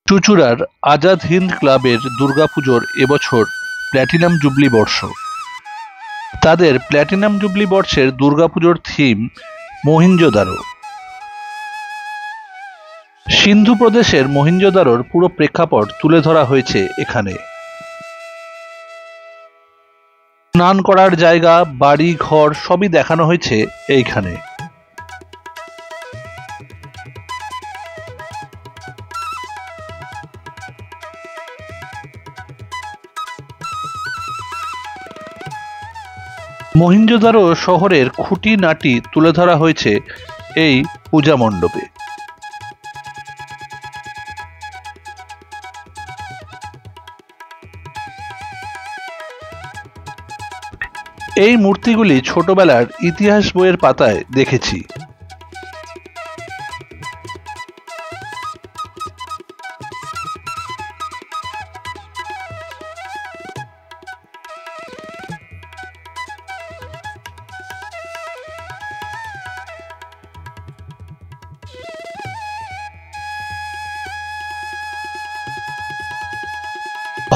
চুঁচুড়ার আজাদ হিন্দ ক্লাবের দুর্গাপুজোর এবছর প্ল্যাটিনাম জুবলি বর্ষ। তাদের প্ল্যাটিনাম জুবলি বর্ষের দুর্গাপুজোর থিম মহেঞ্জোদারো। সিন্ধু প্রদেশের মহেঞ্জোদারোর পুরো প্রেক্ষাপট তুলে ধরা হয়েছে এখানে। স্নান করার জায়গা, বাড়ি ঘর সবই দেখানো হয়েছে এইখানে। মহেঞ্জোদারো শহরের খুঁটিনাটি তুলে ধরা হয়েছে এই পূজা মণ্ডপে। এই মূর্তিগুলি ছোটবেলার ইতিহাস বইয়ের পাতায় দেখেছি।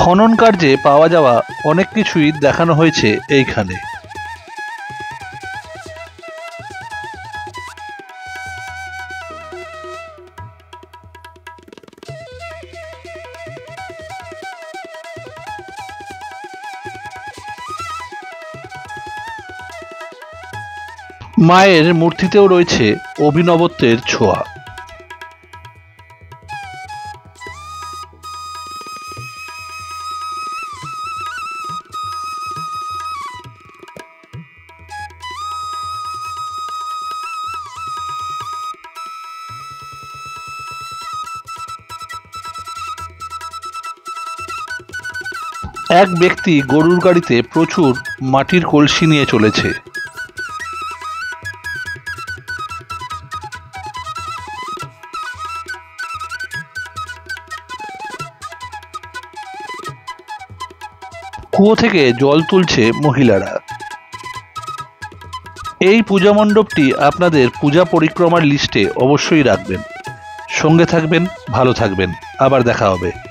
খনন কার্যে পাওয়া যাওয়া অনেক কিছুই দেখানো হয়েছে এইখানে। মায়ের মূর্তিতেও রয়েছে অভিনবত্বের ছোঁয়া। এক ব্যক্তি গরুর গাড়িতে প্রচুর মাটির কলসি নিয়ে চলেছে। কুয়ো থেকে জল তুলছে মহিলারা। এই পূজা মণ্ডপটি আপনাদের পূজা পরিক্রমার লিস্টে অবশ্যই রাখবেন। সঙ্গে থাকবেন, ভালো থাকবেন। আবার দেখা হবে।